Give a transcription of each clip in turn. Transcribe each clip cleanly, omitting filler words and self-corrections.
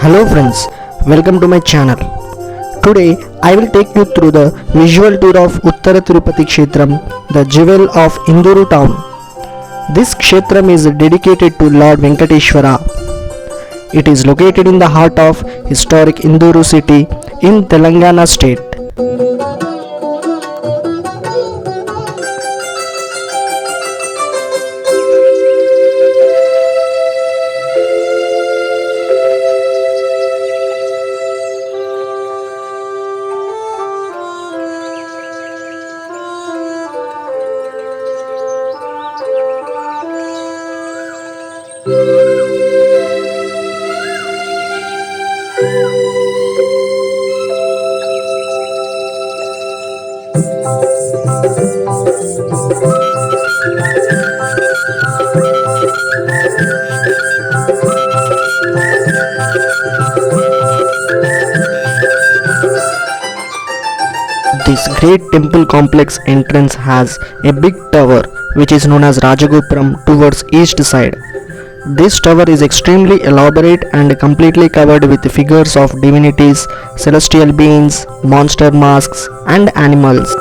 Hello friends, welcome to my channel. Today I will take you through the visual tour of Uttara Tirupati Kshetram, the jewel of Induru town. This Kshetram is dedicated to Lord Venkateshwara. It is located in the heart of historic Induru city in Telangana state. This great temple complex entrance has a big tower which is known as Rajagopuram towards east side. This tower is extremely elaborate and completely covered with figures of divinities, celestial beings, monster masks and animals.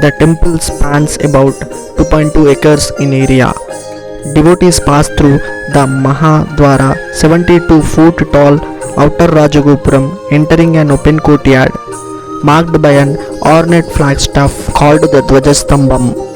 The temple spans about 2.2 acres in area. Devotees pass through the Mahadwara 72-foot tall outer Rajagopuram, entering an open courtyard marked by an ornate flagstaff called the Dvajastambham.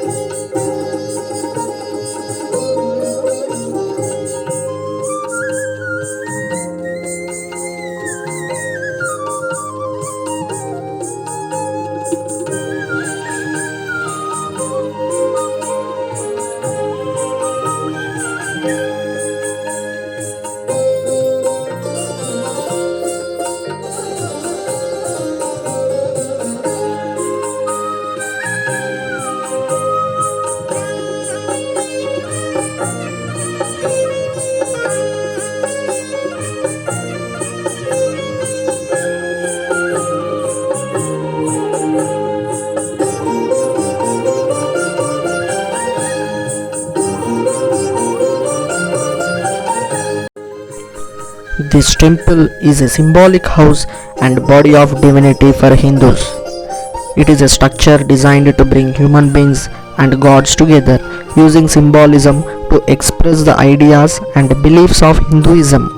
This temple is a symbolic house and body of divinity for Hindus. It is a structure designed to bring human beings and gods together using symbolism to express the ideas and beliefs of Hinduism.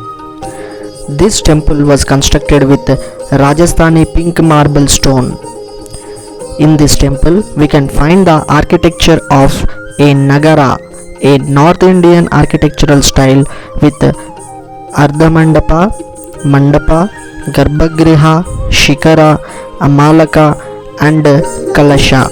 This temple was constructed with Rajasthani pink marble stone. In this temple, we can find the architecture of a Nagara, a North Indian architectural style with Ardhamandapa, Mandapa, Garbhagriha, Shikara, Amalaka and Kalasha.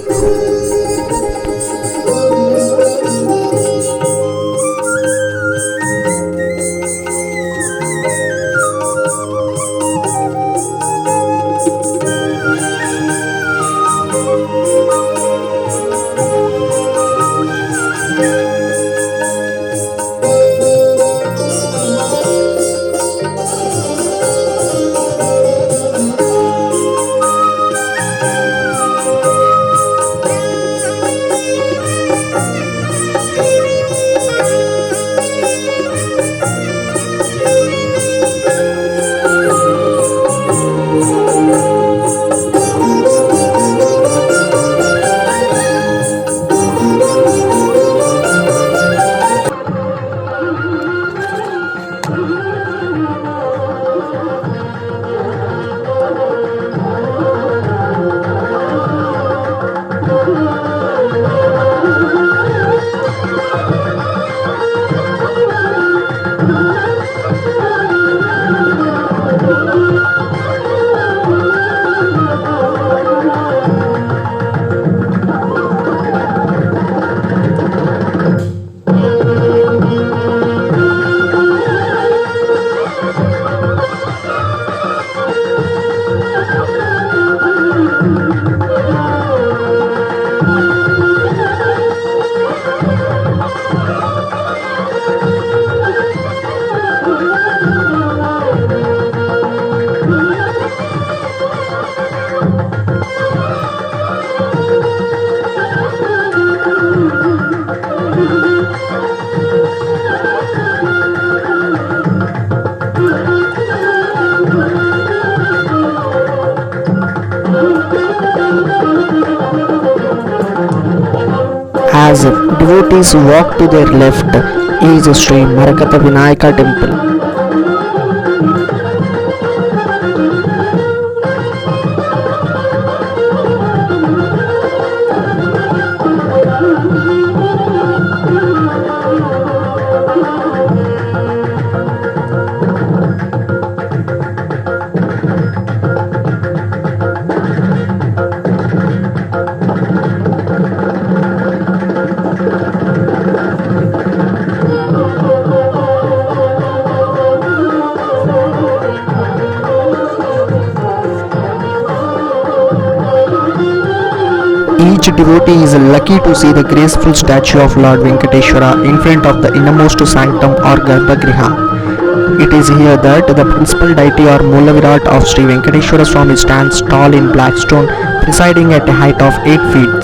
As devotees walk to their left is Sri Marakatha Vinayaka temple. Each devotee is lucky to see the graceful statue of Lord Venkateshwara in front of the innermost sanctum or Garbhagriha. It is here that the principal deity or Mulavirat of Sri Venkateshwara Swami stands tall in black stone, presiding at a height of 8 feet.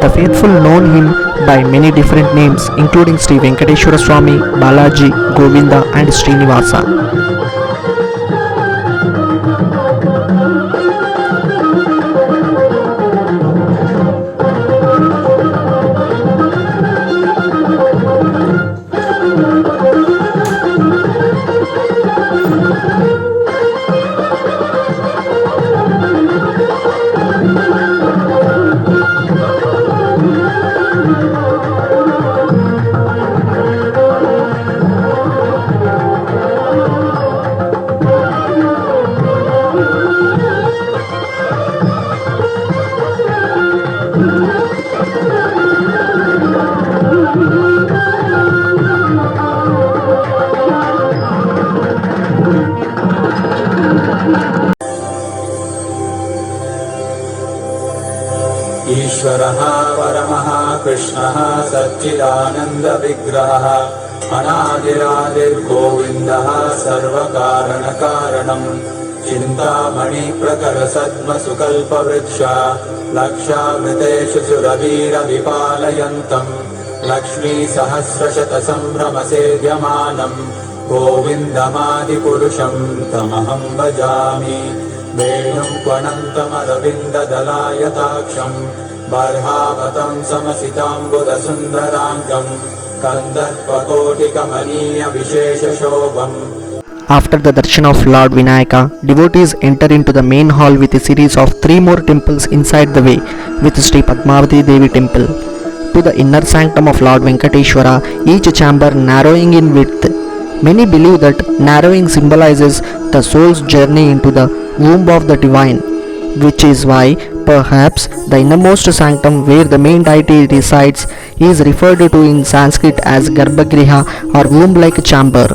The faithful know him by many different names, including Sri Venkateshwara Swami, Balaji, Govinda, and Srinivasa. ईश्वरः परमः कृष्णः सच्चिदानन्दविग्रहः अनादिरादिर्गोविन्दः सर्वकारणकारणम् चिन्तामणिप्रकरसद्मसुकल्पवृक्ष लक्षामृतेषु सुरवीरविपालयन्तम् लक्ष्मीसहस्रशतसम्भ्रमसेव्यमानम् गोविन्दमादिपुरुषम् तमहं भजामि वेणुं त्वनन्तमरविन्ददलायताक्षम् बर्हावतं समसिताम्बुदसुन्दराङ्गम् कन्दर्पकोटिकमनीयविशेषशोभम्. After the darshan of Lord Vinayaka, devotees enter into the main hall with a series of 3 more temples inside the way, with Sri Padmavati Devi temple. To the inner sanctum of Lord Venkateshwara, each chamber narrowing in width. Many believe that narrowing symbolizes the soul's journey into the womb of the divine, which is why perhaps the innermost sanctum where the main deity resides is referred to in Sanskrit as Garbhagriha or womb-like chamber.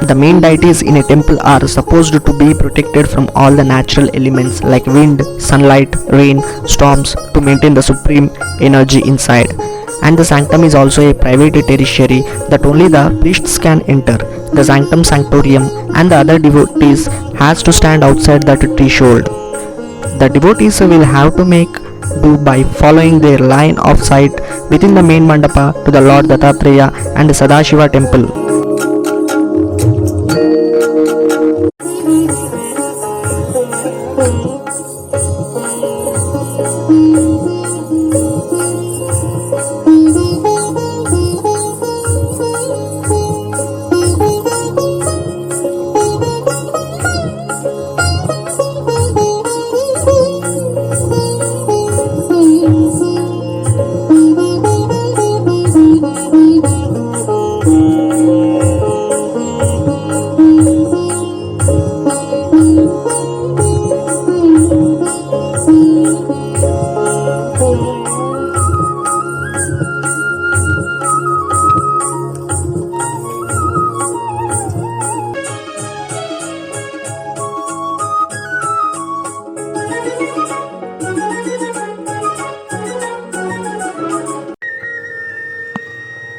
The main deities in a temple are supposed to be protected from all the natural elements like wind, sunlight, rain, storms to maintain the supreme energy inside. And the sanctum is also a private territory that only the priests can enter. The sanctum sanctorium and the other devotees has to stand outside that threshold. The devotees will have to make do by following their line of sight within the main mandapa to the Lord Dattatreya and Sadashiva temple.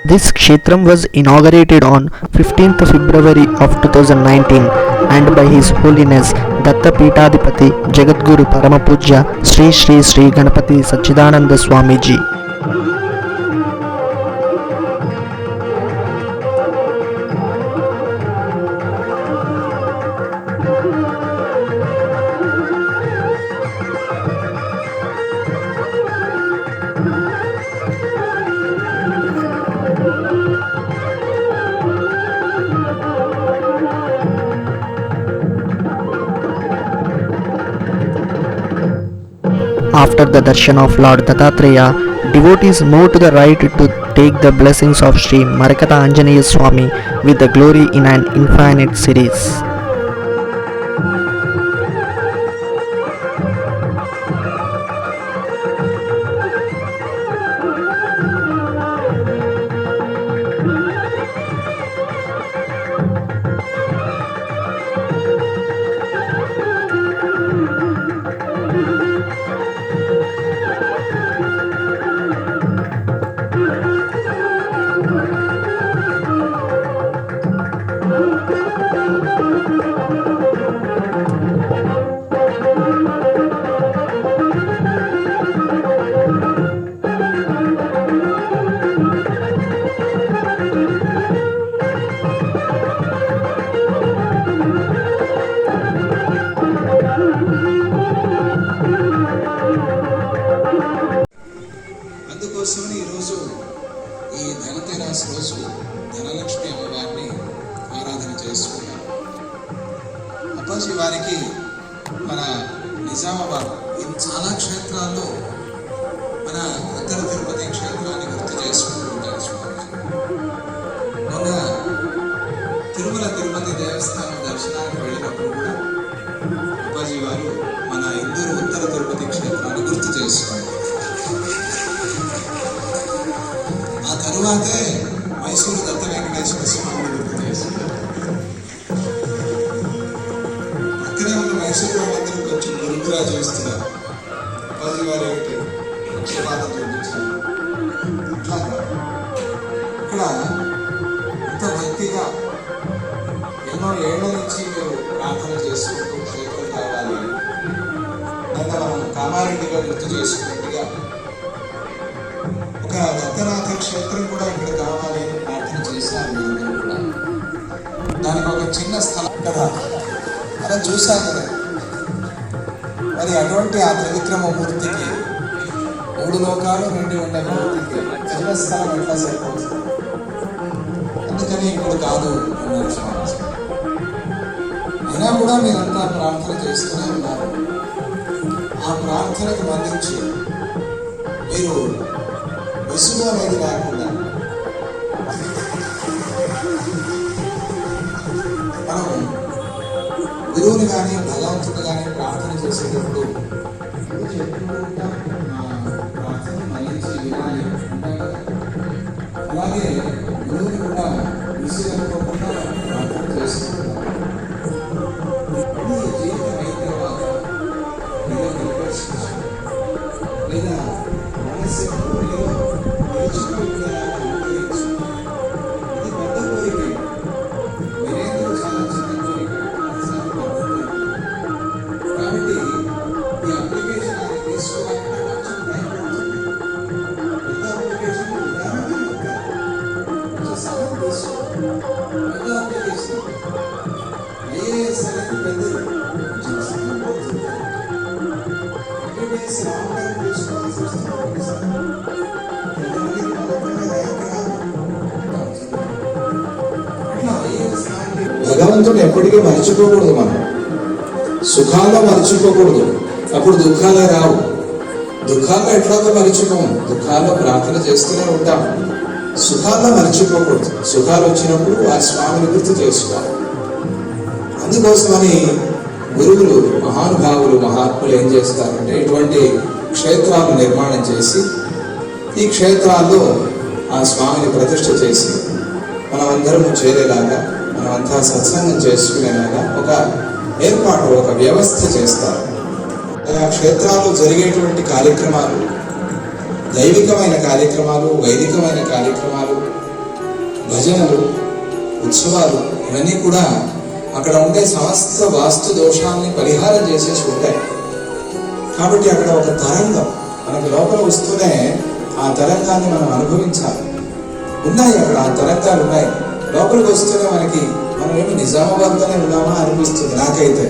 This Kshetram was inaugurated on 15th February of 2019 and by His Holiness Datta Peethadipati Jagadguru Paramapujya Sri Sri Sri Ganapati Sachidananda Swamiji. After the darshan of Lord Dattatreya, devotees move to the right to take the blessings of Sri Marakatha Anjaneya Swami with the glory in an infinite series. అందుకోసమని ఈరోజు ఈ ధనతెరాస్ రోజు ధనలక్ష్మి అమ్మవారిని ఆరాధన చేసుకున్నాం. అప్పాజీ వారికి మన నిజామాబాద్ చాలా క్షేత్రాల్లో మన ఉత్తర తిరుపతి క్షేత్రాన్ని గుర్తు చేసుకుంటూ ఉంటారు స్వామి. మొన్న తిరుమల తిరుపతి దేవస్థానం దర్శనానికి వెళ్ళినప్పుడు కూడా అప్పాజీ వారు మన ఇందూరు ఉత్తర తిరుపతి క్షేత్రాన్ని గుర్తు చేసుకున్నారు. ఆ తరువాతే మైసూరు దత్త వెంకటేశ్వర స్వామిని గుర్తు చేసుకున్నారు. అక్కడే ఉన్న మైసూరు వాళ్ళందరూ కొంచెం గురుకురా చేస్తున్నారు. అప్పాజీ వారు ఏమిటి పక్షపాతం చూపించారు. అట్లాగా ఇక్కడ ఇంత భక్తిగా ఎన్నో ఏళ్ల నుంచి మీరు ప్రార్థన చేసుకుంటూ క్షేత్రం కావాలి అంత మనం కామారెడ్డిగా గుర్తు చేసుకున్నట్టుగా ఒక దత్తనాథ క్షేత్రం కూడా ఇక్కడ కావాలి అని ప్రార్థన చేశారు. మీరందరూ కూడా దానికి ఒక చిన్న స్థలం కదా అలా చూశాను కదా. మరి అటువంటి ఆ త్రివిక్రమమూర్తికి 3 లోకాలు నిండి ఉండే మూర్తికి చిన్న స్థలం ఎట్లా సరిపోతుంది? అందుకని ఇప్పుడు కాదు అన్నారు స్వామి. అయినా కూడా మీరంతా ప్రార్థన చేస్తూనే ఉన్నారు. ఆ ప్రార్థనకు బంధించి మీరు విసుగు అనేది లేకుండా మనం గురువుని కానీ భగవంతుని కానీ ప్రార్థన చేసేటప్పుడు ప్రార్థన మళ్ళించి వినాలి ఉంటాయి కదా. అలాగే గురువుని కూడా విసుగనుకోకుండా ప్రార్థన చేసుకుంటాం. జీవితం అయిన తర్వాత లేదా మనస్సు భగవంతుని ఎప్పటికీ మర్చిపోకూడదు. మనం సుఖాల్లో మర్చిపోకూడదు, అప్పుడు దుఃఖాలే రావు. దుఃఖాల్లో ఎట్లాగో మర్చిపోము, దుఃఖాల్లో ప్రార్థన చేస్తూనే ఉంటాం. సుఖాల్లో మర్చిపోకూడదు. సుఖాలు వచ్చినప్పుడు ఆ స్వామిని గుర్తు చేసుకోవాలి. అందుకోసమని గురువులు మహానుభావులు మహాత్ములు ఏం చేస్తారంటే ఇటువంటి క్షేత్రాలు నిర్మాణం చేసి ఈ క్షేత్రాల్లో ఆ స్వామిని ప్రతిష్ఠ చేసి మనమందరము చేరేలాగా మనమంతా సత్సంగం చేసుకునేలాగా ఒక ఏర్పాటు ఒక వ్యవస్థ చేస్తారు. ఆ క్షేత్రాల్లో జరిగేటువంటి కార్యక్రమాలు దైవికమైన కార్యక్రమాలు, వైదికమైన కార్యక్రమాలు, భజనలు, ఉత్సవాలు ఇవన్నీ కూడా అక్కడ ఉండే సమస్త వాస్తు దోషాలని పరిహారం చేసేసి ఉంటాయి. కాబట్టి అక్కడ ఒక తరంగం మనకి లోపల వస్తూనే ఆ తరంగాన్ని మనం అనుభవించాలి. ఉన్నాయి అక్కడ ఆ తరంగాలు ఉన్నాయి. లోపలికి వస్తూనే మనకి మనం ఏమి నిజామాబాద్లోనే ఉన్నామా అనిపిస్తుంది నాకైతే.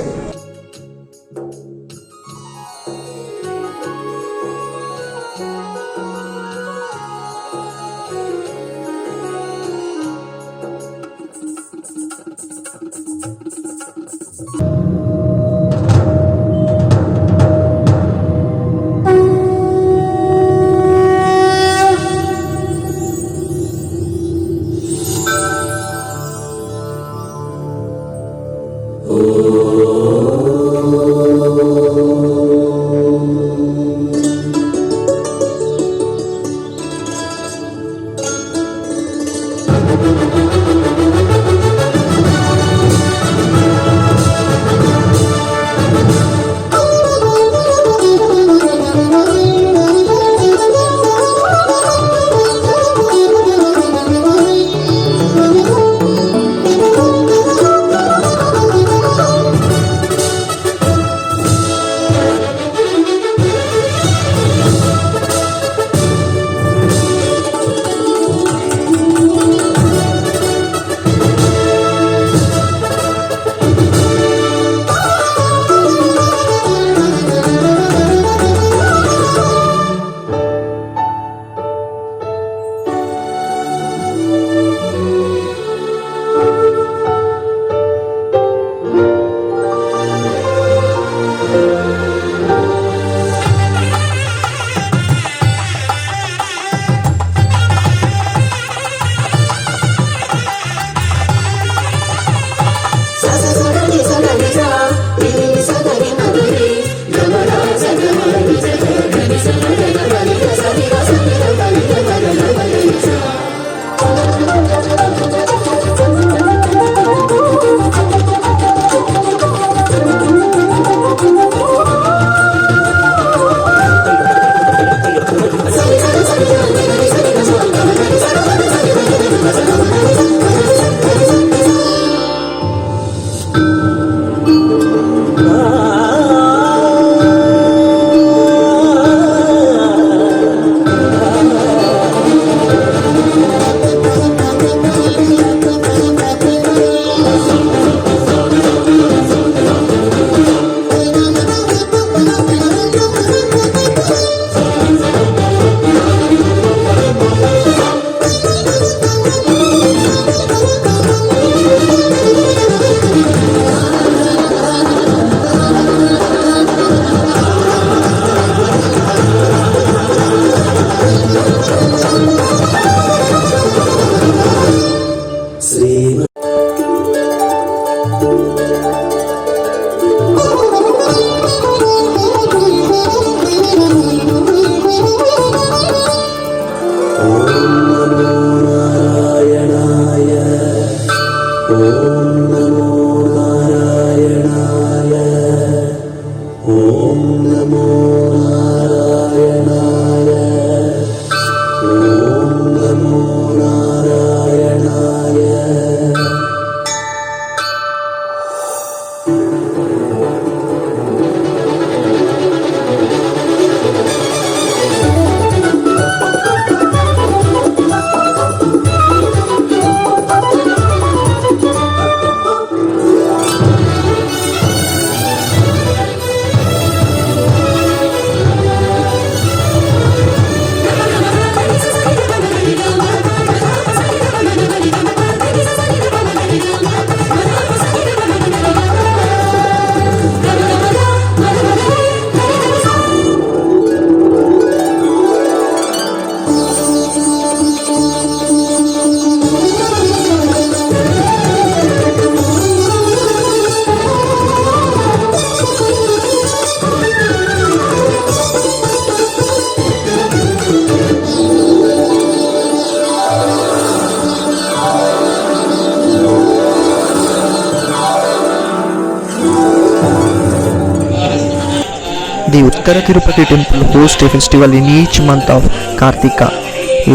The Uttara Tirupati temple hosts a festival in each month of Kartika.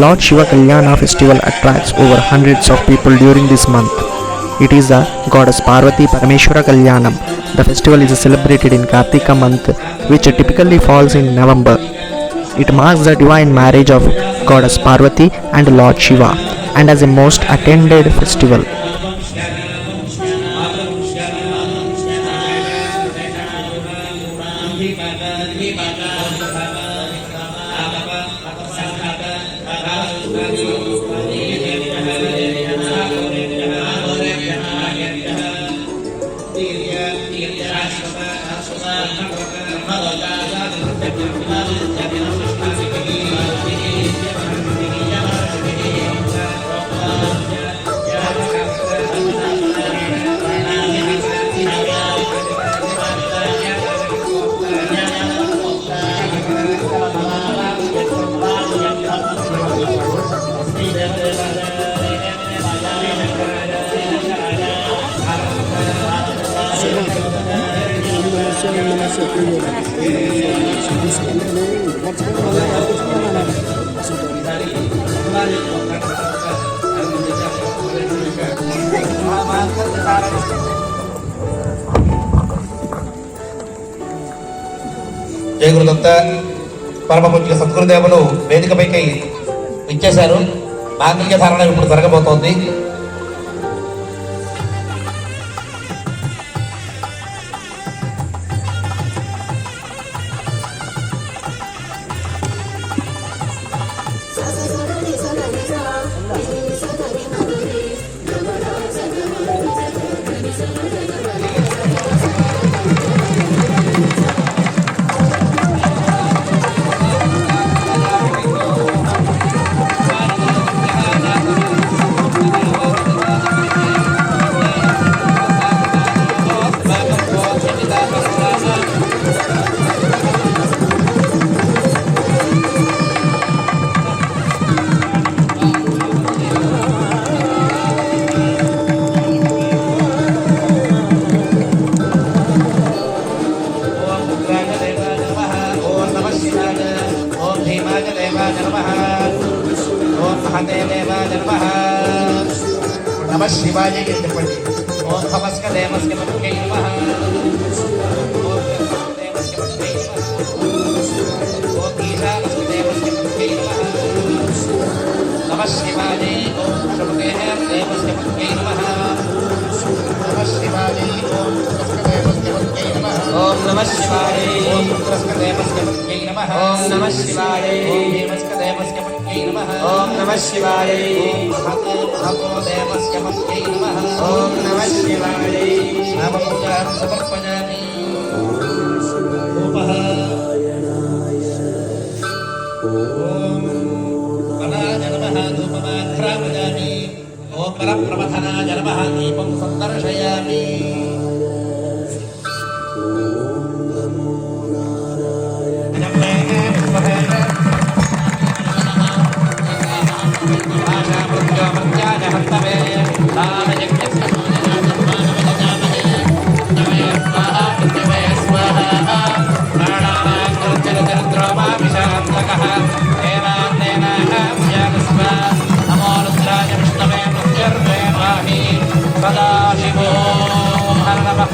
Lord Shiva Kalyana festival attracts over hundreds of people during this month. It is the goddess Parvati Parameshwara Kalyanam. The festival is celebrated in Kartika month, which typically falls in November. It marks the divine marriage of goddess Parvati and Lord Shiva, and as a most attended festival. జయ గురుదత్త పరమ పూజ్య సద్గురుదేవులు వేదికపైకి ఇచ్చేశారు. మాంగళ్య ధారణ ఇప్పుడు జరగబోతోంది. नमः शिवाय చెప్పండి. ఓం భవస్క దేవస్క మహే నమః. ఓం దేవస్క మహే నమః. ఓం ఈశానస్క దేవస్క మహే నమః. నమః శివాయ. ఓం శుభదే దేవస్క మహే నమః. నమః శివాయ. ఓం శుభస్క దేవస్క మహే నమః. ఓం నమః శివాయ. ఓం శుభస్క దేవస్క మహే నమః. ఓం నమః శివాయ. ఓం దేవస్క దేవస్క మహే నమః. ఓం నమః శివాయ. ఓం దేవస్య మహే నమః. ఓం నమః శివాయ. నామపూజాం సమర్పయామి. రూపః ఓం అనాయ నమః ధూపమాఘ్రామయామి. ఓం పరప్రమథనాయ నమః దీపం సందర్శయామి.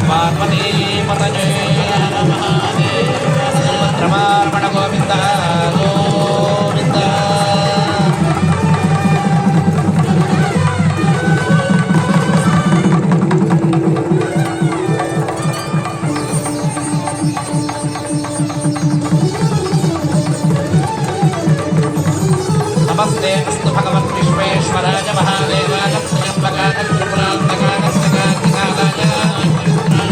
పార్వతీ పతజే రమారమణ గోవింద గోవింద. నమస్తే అస్తు భగవన్ విశ్వేశ్వరాయ మహాదేవాయ త్ర్యంబకాయ త్రిపురాంతకాయ శ్రీకాంతికాయ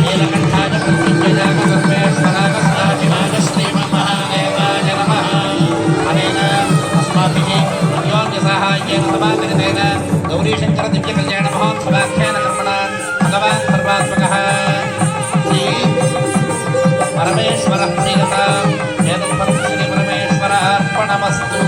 నీలకంఠాయ మృత్యుంజయాయ సర్వేశ్వరాయ సదాశివాయ శ్రీమన్మహాదేవాయ నమః. అనేన అస్మాభిः అన్యోన్యసాహాయ్యేన సమాగరితేన గౌరీశంకర దివ్యకళ్యాణ మహోత్సవాఖ్యాన కర్మణా భగవాన్ సర్వాత్మకः శ్రీ పరమేశ్వరः ప్రీయతాం. ఏతత్ పరం శ్రీ పరమేశ్వర అర్పణమస్తు.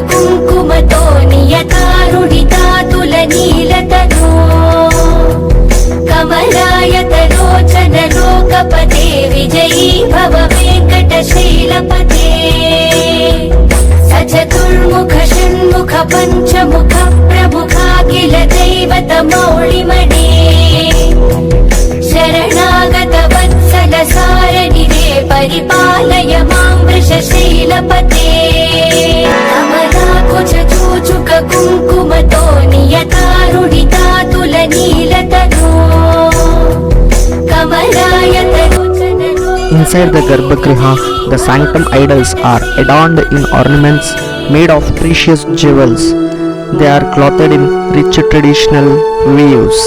కుంకుమతో నియతారుడితా తులనీలతనో కమలాయతలోచన లోకపతే విజయీ భవ వెంకటశైలపతే సచతుర్ముఖ షణ్ముఖ పంచముఖ ప్రముఖాఖిల దైవత మౌళిమణే శరణాగత వత్సల సారణిరే పరిపాలయ మాం వృషశైలపతే కమలాకుచ చూచుక కుంకుమతో నియతారుడితా తులనీలతనో కమలాయతలోచనలో. Inside the Garbhagriha, the sanctum idols are adorned in ornaments made of precious jewels. They are clothed in rich traditional weaves.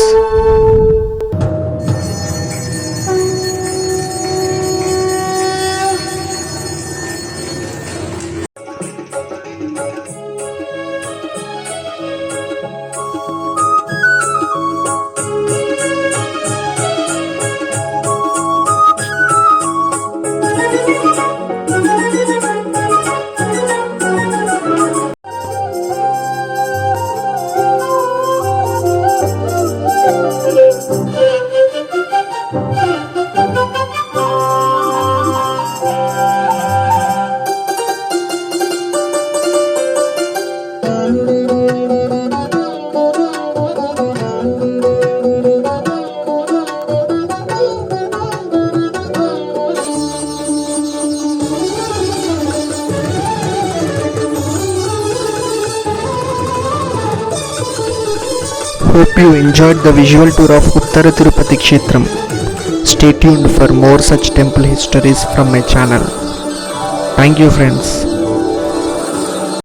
Hope you enjoyed the visual tour of Uttara Tirupati Kshetram. Stay tuned for more such temple histories from my channel. Thank you friends.